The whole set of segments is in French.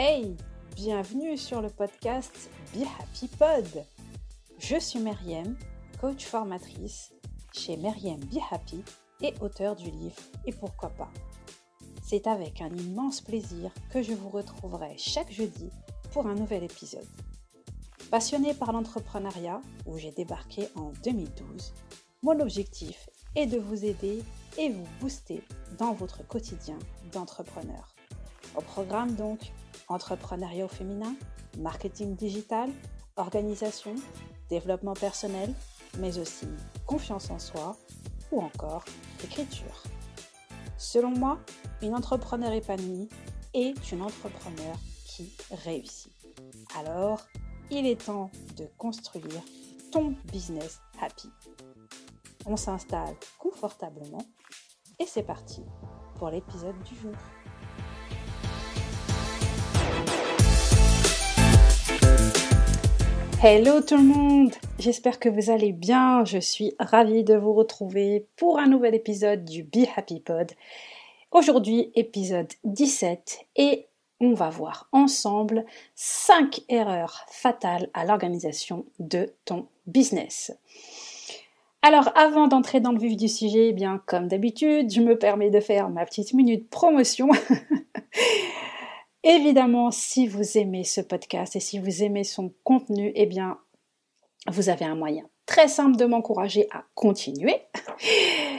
Hey, bienvenue sur le podcast Be Happy Pod. Je suis Meriem, coach formatrice chez Meriem Be Happy et auteure du livre Et pourquoi pas. C'est avec un immense plaisir que je vous retrouverai chaque jeudi pour un nouvel épisode. Passionnée par l'entrepreneuriat, où j'ai débarqué en 2012, mon objectif est de vous aider et vous booster dans votre quotidien d'entrepreneur. Au programme donc, entrepreneuriat au féminin, marketing digital, organisation, développement personnel, mais aussi confiance en soi ou encore écriture. Selon moi, une entrepreneur épanouie est une entrepreneur qui réussit. Alors, il est temps de construire ton business happy. On s'installe confortablement et c'est parti pour l'épisode du jour. Hello tout le monde, j'espère que vous allez bien, je suis ravie de vous retrouver pour un nouvel épisode du Be Happy Pod. Aujourd'hui, épisode 17 et on va voir ensemble 5 erreurs fatales à l'organisation de ton business. Alors avant d'entrer dans le vif du sujet, bien comme d'habitude, je me permets de faire ma petite minute promotion. Évidemment, si vous aimez ce podcast et si vous aimez son contenu, eh bien, vous avez un moyen très simple de m'encourager à continuer.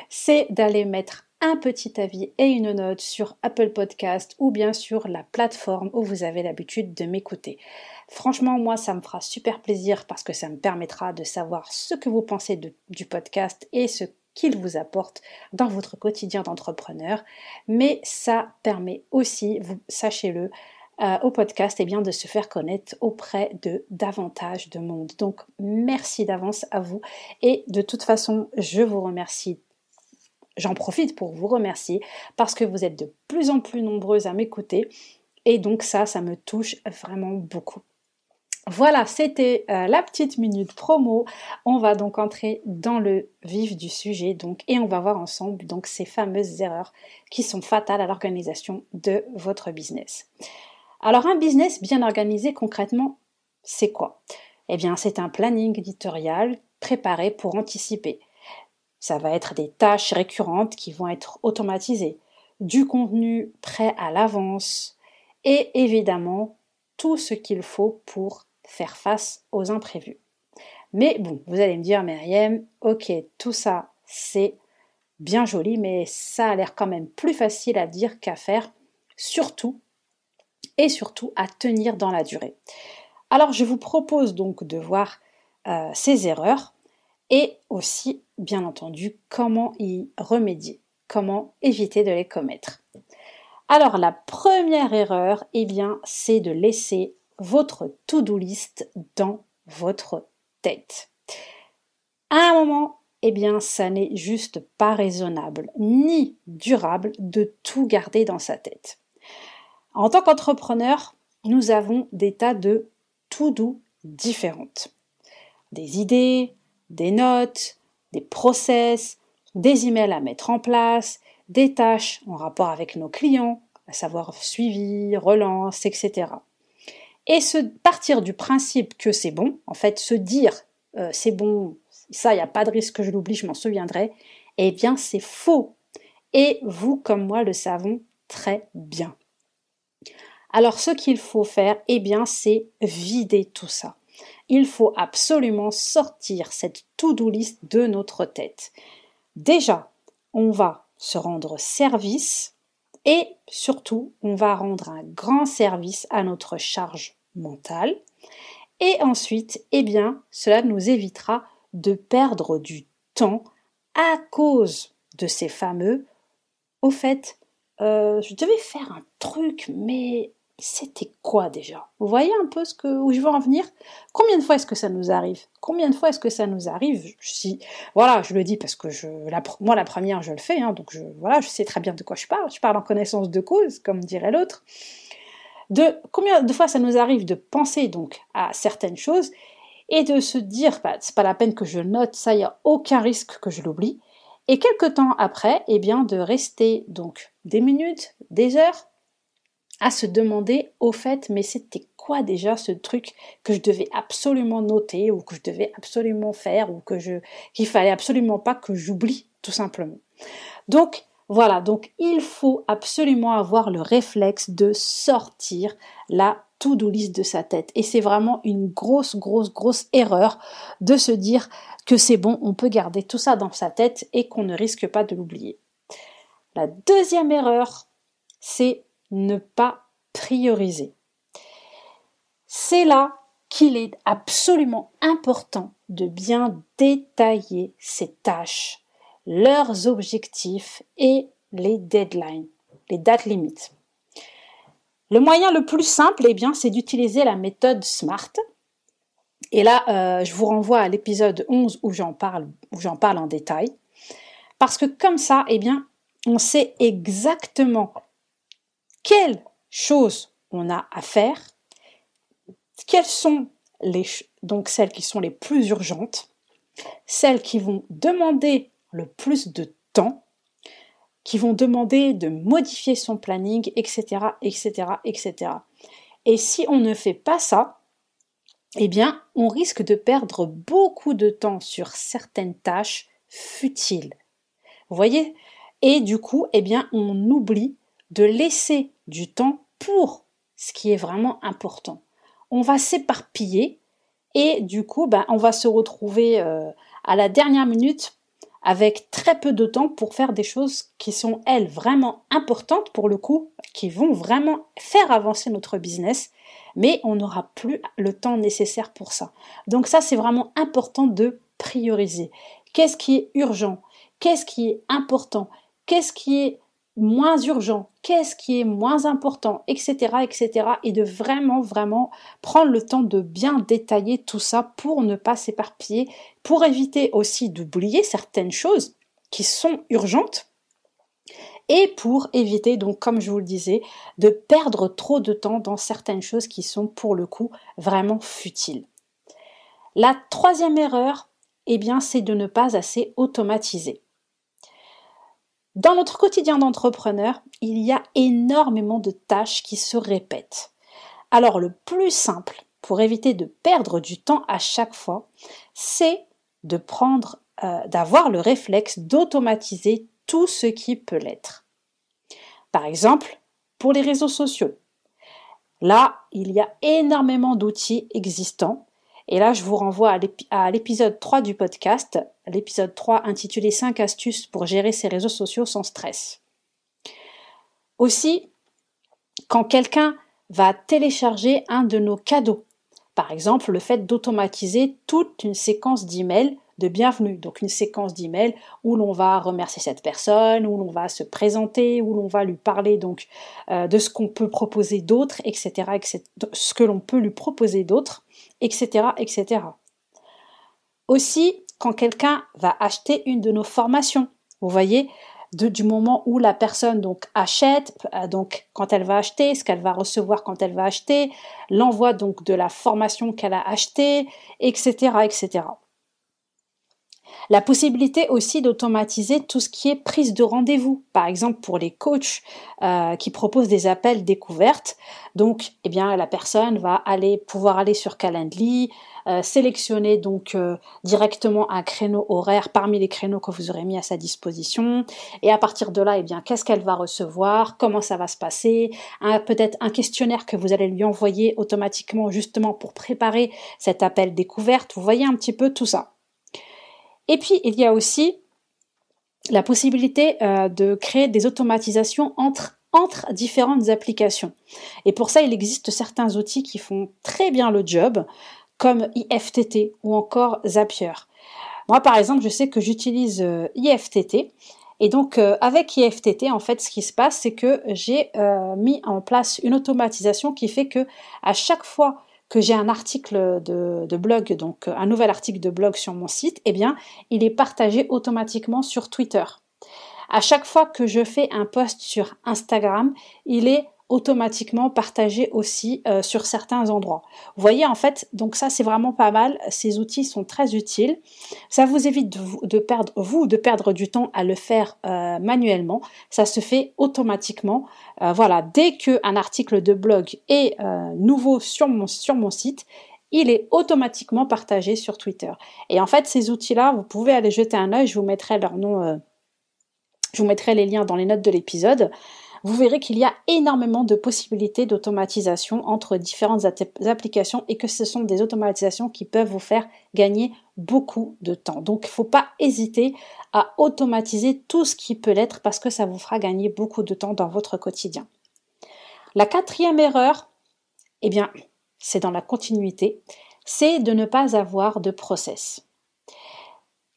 C'est d'aller mettre un petit avis et une note sur Apple Podcast ou bien sur la plateforme où vous avez l'habitude de m'écouter. Franchement, moi, ça me fera super plaisir parce que ça me permettra de savoir ce que vous pensez du podcast et ce qu'il vous apporte dans votre quotidien d'entrepreneur. Mais ça permet aussi, sachez-le, au podcast de se faire connaître auprès de davantage de monde. Donc, merci d'avance à vous. Et de toute façon, je vous remercie. J'en profite pour vous remercier parce que vous êtes de plus en plus nombreuses à m'écouter. Et donc ça me touche vraiment beaucoup. Voilà, c'était la petite minute promo. On va donc entrer dans le vif du sujet et on va voir ensemble donc ces fameuses erreurs qui sont fatales à l'organisation de votre business. Alors un business bien organisé concrètement, c'est quoi ? Eh bien, c'est un planning éditorial préparé pour anticiper. Ça va être des tâches récurrentes qui vont être automatisées, du contenu prêt à l'avance et évidemment tout ce qu'il faut pour faire face aux imprévus. Mais bon, vous allez me dire, Meriem, ok, tout ça, c'est bien joli, mais ça a l'air quand même plus facile à dire qu'à faire, surtout à tenir dans la durée. Alors, je vous propose donc de voir ces erreurs et aussi, bien entendu, comment y remédier, comment éviter de les commettre. Alors, la première erreur, c'est de laisser votre to-do list dans votre tête. À un moment, ça n'est juste pas raisonnable ni durable de tout garder dans sa tête. En tant qu'entrepreneur, nous avons des tas de to-do différentes. Des idées, des notes, des process, des emails à mettre en place, des tâches en rapport avec nos clients, à savoir suivi, relance, etc. Et partir du principe que c'est bon, en fait se dire c'est bon, ça il n'y a pas de risque que je l'oublie, je m'en souviendrai, c'est faux. Et vous comme moi le savons très bien. Alors ce qu'il faut faire, c'est vider tout ça. Il faut absolument sortir cette to-do list de notre tête. Déjà, on va se rendre service et surtout, on va rendre un grand service à notre charge mentale. Et ensuite, cela nous évitera de perdre du temps à cause de ces fameux « au fait, je devais faire un truc, mais c'était quoi déjà ?» Vous voyez un peu où je veux en venir ? Combien de fois est-ce que ça nous arrive ? Je le dis parce que moi la première je le fais, donc je sais très bien de quoi je parle en connaissance de cause, comme dirait l'autre. Combien de fois ça nous arrive de penser donc à certaines choses et de se dire c'est pas la peine que je note, ça il n'y a aucun risque que je l'oublie. Et quelques temps après, de rester donc des minutes, des heures, à se demander au fait, mais c'était quoi déjà ce truc que je devais absolument noter ou que je devais absolument faire ou qu'il fallait absolument pas que j'oublie tout simplement. Donc voilà, donc il faut absolument avoir le réflexe de sortir la to-do list de sa tête. Et c'est vraiment une grosse erreur de se dire que c'est bon, on peut garder tout ça dans sa tête et qu'on ne risque pas de l'oublier. La deuxième erreur, c'est ne pas prioriser. C'est là qu'il est absolument important de bien détailler ses tâches, leurs objectifs et les deadlines, les dates limites. Le moyen le plus simple, c'est d'utiliser la méthode SMART. Et là, je vous renvoie à l'épisode 11 où j'en parle en détail. Parce que comme ça, on sait exactement quelles choses on a à faire, quelles sont donc celles qui sont les plus urgentes, celles qui vont demander le plus de temps, qui vont demander de modifier son planning, etc., etc., etc. Et si on ne fait pas ça, on risque de perdre beaucoup de temps sur certaines tâches futiles. Vous voyez ? Et du coup, on oublie de laisser du temps pour ce qui est vraiment important. On va s'éparpiller et du coup, on va se retrouver à la dernière minute avec très peu de temps pour faire des choses qui sont, elles, vraiment importantes pour le coup, qui vont vraiment faire avancer notre business, mais on n'aura plus le temps nécessaire pour ça. Donc ça, c'est vraiment important de prioriser. Qu'est-ce qui est urgent ? Qu'est-ce qui est important ? Qu'est-ce qui est moins urgent, qu'est-ce qui est moins important, etc., etc. Et de vraiment prendre le temps de bien détailler tout ça pour ne pas s'éparpiller, pour éviter aussi d'oublier certaines choses qui sont urgentes et pour éviter, donc comme je vous le disais, de perdre trop de temps dans certaines choses qui sont pour le coup vraiment futiles. La troisième erreur, c'est de ne pas assez automatiser. Dans notre quotidien d'entrepreneur, il y a énormément de tâches qui se répètent. Alors le plus simple pour éviter de perdre du temps à chaque fois, c'est d'avoir le réflexe d'automatiser tout ce qui peut l'être. Par exemple, pour les réseaux sociaux. Là, il y a énormément d'outils existants. Et là, je vous renvoie à l'épisode 3 du podcast, l'épisode 3 intitulé 5 astuces pour gérer ses réseaux sociaux sans stress. Aussi, quand quelqu'un va télécharger un de nos cadeaux, par exemple le fait d'automatiser toute une séquence d'emails de bienvenue, donc une séquence d'emails où l'on va remercier cette personne, où l'on va se présenter, où l'on va lui parler donc de ce qu'on peut proposer d'autre, etc., ce que l'on peut lui proposer d'autre, etc., etc. Aussi, quand quelqu'un va acheter une de nos formations, vous voyez, du moment où la personne donc achète, donc quand elle va acheter, ce qu'elle va recevoir quand elle va acheter, l'envoi donc de la formation qu'elle a achetée, etc., etc. La possibilité aussi d'automatiser tout ce qui est prise de rendez-vous, par exemple pour les coachs qui proposent des appels découvertes. Donc, la personne va pouvoir aller sur Calendly, sélectionner donc directement un créneau horaire parmi les créneaux que vous aurez mis à sa disposition. Et à partir de là, qu'est-ce qu'elle va recevoir, comment ça va se passer, peut-être un questionnaire que vous allez lui envoyer automatiquement justement pour préparer cet appel découverte. Vous voyez un petit peu tout ça. Et puis, il y a aussi la possibilité de créer des automatisations entre différentes applications. Et pour ça, il existe certains outils qui font très bien le job, comme IFTT ou encore Zapier. Moi, par exemple, je sais que j'utilise IFTT. Et donc, avec IFTT, en fait, ce qui se passe, c'est que j'ai mis en place une automatisation qui fait que à chaque fois que j'ai un article de blog, donc un nouvel article de blog sur mon site, il est partagé automatiquement sur Twitter. À chaque fois que je fais un post sur Instagram, il est automatiquement partagé aussi sur certains endroits. Vous voyez, en fait, donc ça c'est vraiment pas mal. Ces outils sont très utiles. Ça vous évite de perdre du temps à le faire manuellement. Ça se fait automatiquement. Voilà, dès qu'un article de blog est nouveau sur mon site, il est automatiquement partagé sur Twitter. Et en fait, ces outils-là, vous pouvez aller jeter un œil. Je vous mettrai leur nom. Je vous mettrai les liens dans les notes de l'épisode. Vous verrez qu'il y a énormément de possibilités d'automatisation entre différentes applications et que ce sont des automatisations qui peuvent vous faire gagner beaucoup de temps. Donc, il ne faut pas hésiter à automatiser tout ce qui peut l'être parce que ça vous fera gagner beaucoup de temps dans votre quotidien. La quatrième erreur, eh bien, c'est dans la continuité, c'est de ne pas avoir de process.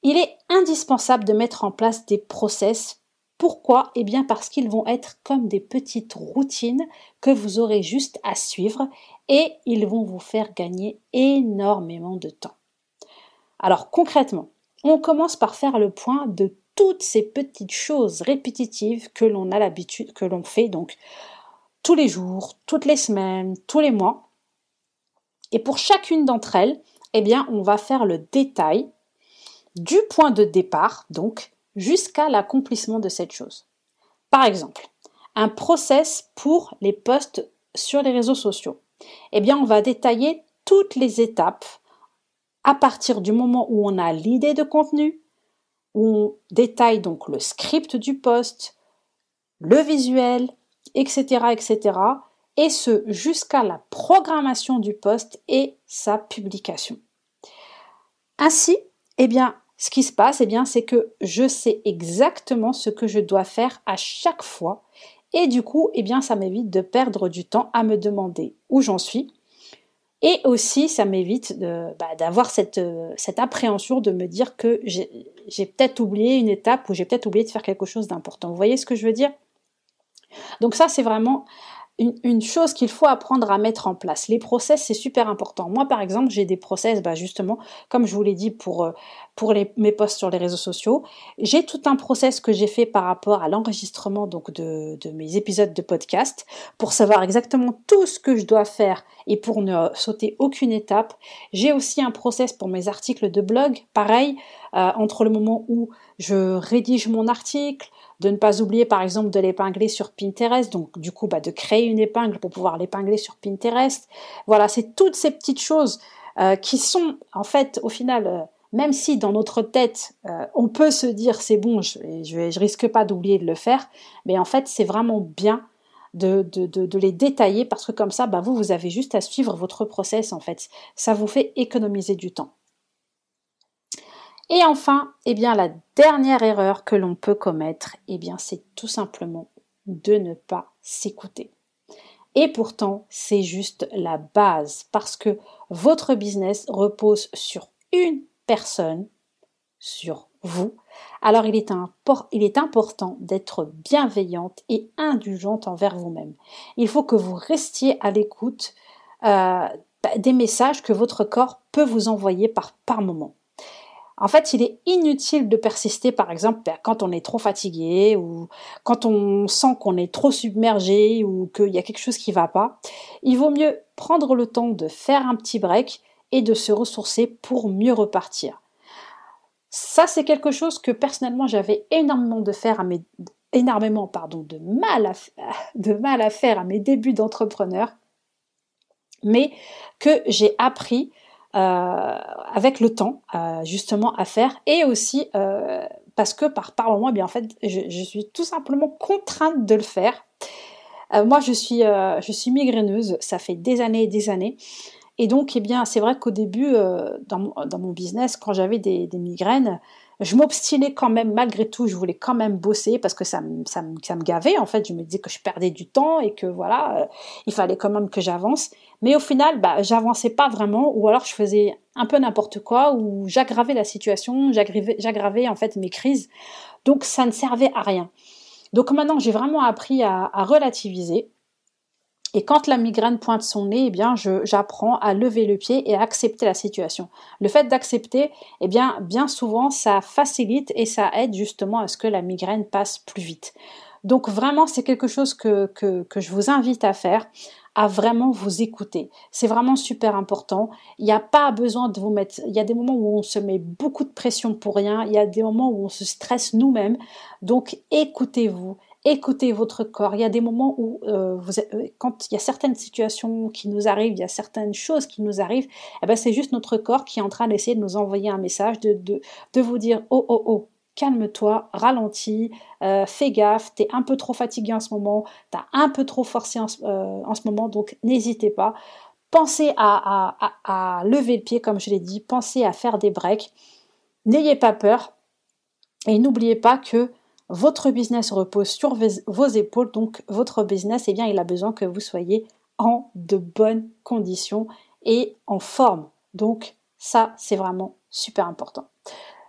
Il est indispensable de mettre en place des process. Pourquoi ? Eh bien parce qu'ils vont être comme des petites routines que vous aurez juste à suivre et ils vont vous faire gagner énormément de temps. Alors concrètement, on commence par faire le point de toutes ces petites choses répétitives que l'on a l'habitude, que l'on fait donc tous les jours, toutes les semaines, tous les mois. Et pour chacune d'entre elles, eh bien on va faire le détail du point de départ, donc, jusqu'à l'accomplissement de cette chose. Par exemple, un process pour les posts sur les réseaux sociaux. Eh bien, on va détailler toutes les étapes à partir du moment où on a l'idée de contenu, où on détaille donc le script du post, le visuel, etc., etc., et ce jusqu'à la programmation du post et sa publication. Ainsi, eh bien, ce qui se passe, eh bien, c'est que je sais exactement ce que je dois faire à chaque fois et du coup, eh bien, ça m'évite de perdre du temps à me demander où j'en suis et aussi, ça m'évite d'avoir cette appréhension de me dire que j'ai peut-être oublié une étape ou j'ai peut-être oublié de faire quelque chose d'important. Vous voyez ce que je veux dire ? Donc ça, c'est vraiment une chose qu'il faut apprendre à mettre en place. Les process, c'est super important. Moi, par exemple, j'ai des process, justement, comme je vous l'ai dit pour mes posts sur les réseaux sociaux. J'ai tout un process que j'ai fait par rapport à l'enregistrement donc de mes épisodes de podcast pour savoir exactement tout ce que je dois faire et pour ne sauter aucune étape. J'ai aussi un process pour mes articles de blog. Pareil, entre le moment où je rédige mon article, de ne pas oublier par exemple de l'épingler sur Pinterest, donc du coup de créer une épingle pour pouvoir l'épingler sur Pinterest. Voilà, c'est toutes ces petites choses qui sont en fait au final, même si dans notre tête on peut se dire c'est bon, je risque pas d'oublier de le faire, mais en fait c'est vraiment bien de les détailler parce que comme ça vous avez juste à suivre votre process en fait. Ça vous fait économiser du temps. Et enfin, eh bien, la dernière erreur que l'on peut commettre, eh bien, c'est tout simplement de ne pas s'écouter. Et pourtant, c'est juste la base parce que votre business repose sur une personne, sur vous. Alors, il est important d'être bienveillante et indulgente envers vous-même. Il faut que vous restiez à l'écoute des messages que votre corps peut vous envoyer par moment. En fait, il est inutile de persister, par exemple, quand on est trop fatigué ou quand on sent qu'on est trop submergé ou qu'il y a quelque chose qui ne va pas. Il vaut mieux prendre le temps de faire un petit break et de se ressourcer pour mieux repartir. Ça, c'est quelque chose que personnellement, j'avais énormément de mal à faire à mes débuts d'entrepreneur, mais que j'ai appris avec le temps justement à faire et aussi parce que par moment eh bien en fait je suis tout simplement contrainte de le faire. Moi je suis migraineuse, ça fait des années et donc eh bien c'est vrai qu'au début dans mon business quand j'avais des migraines, je m'obstinais quand même malgré tout, je voulais quand même bosser parce que ça me gavait en fait, je me disais que je perdais du temps et que voilà, il fallait quand même que j'avance, mais au final j'avançais pas vraiment ou alors je faisais un peu n'importe quoi ou j'aggravais la situation, j'aggravais en fait mes crises, donc ça ne servait à rien. Donc maintenant j'ai vraiment appris à relativiser. Et quand la migraine pointe son nez, eh bien, j'apprends à lever le pied et à accepter la situation. Le fait d'accepter, eh bien souvent, ça facilite et ça aide justement à ce que la migraine passe plus vite. Donc vraiment, c'est quelque chose que je vous invite à faire, à vraiment vous écouter. C'est vraiment super important. Il n'y a pas besoin de vous mettre... Il y a des moments où on se met beaucoup de pression pour rien. Il y a des moments où on se stresse nous-mêmes. Donc écoutez-vous. Écoutez votre corps. Il y a des moments où, quand il y a certaines situations qui nous arrivent, il y a certaines choses qui nous arrivent, eh ben c'est juste notre corps qui est en train d'essayer de nous envoyer un message, de vous dire « Oh, oh, oh !» Calme-toi, ralentis, fais gaffe, t'es un peu trop fatigué en ce moment, t'as un peu trop forcé en ce moment, donc n'hésitez pas. Pensez à lever le pied, comme je l'ai dit, pensez à faire des breaks, n'ayez pas peur, et n'oubliez pas que votre business repose sur vos épaules, donc votre business, eh bien, il a besoin que vous soyez en de bonnes conditions et en forme. Donc ça, c'est vraiment super important.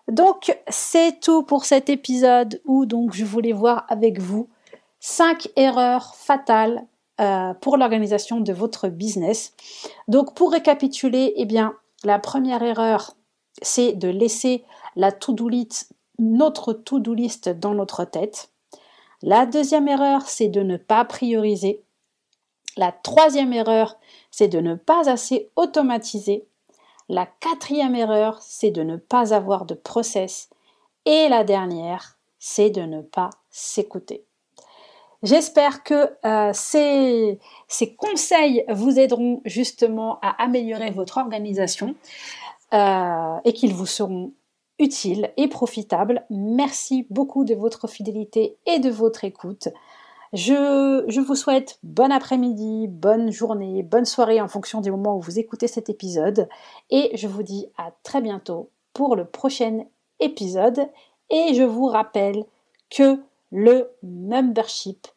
Donc, c'est tout pour cet épisode où donc je voulais voir avec vous 5 erreurs fatales pour l'organisation de votre business. Donc, pour récapituler, eh bien, la première erreur, c'est de laisser notre to-do list dans notre tête. La deuxième erreur, c'est de ne pas prioriser. La troisième erreur, c'est de ne pas assez automatiser. La quatrième erreur, c'est de ne pas avoir de process. Et la dernière, c'est de ne pas s'écouter. J'espère que ces conseils vous aideront justement à améliorer votre organisation et qu'ils vous seront utiles et profitables. Merci beaucoup de votre fidélité et de votre écoute. Je vous souhaite bon après-midi, bonne journée, bonne soirée en fonction du moment où vous écoutez cet épisode. Et je vous dis à très bientôt pour le prochain épisode. Et je vous rappelle que le membership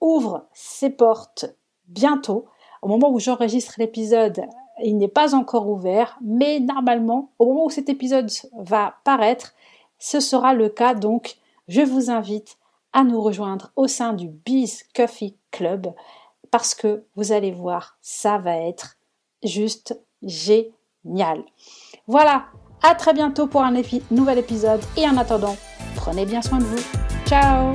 ouvre ses portes bientôt. Au moment où j'enregistre l'épisode, il n'est pas encore ouvert. Mais normalement, au moment où cet épisode va paraître, ce sera le cas. Donc, je vous invite à nous rejoindre au sein du Biz Coffee Club parce que vous allez voir, ça va être juste génial. Voilà, à très bientôt pour un nouvel épisode et en attendant, prenez bien soin de vous. Ciao!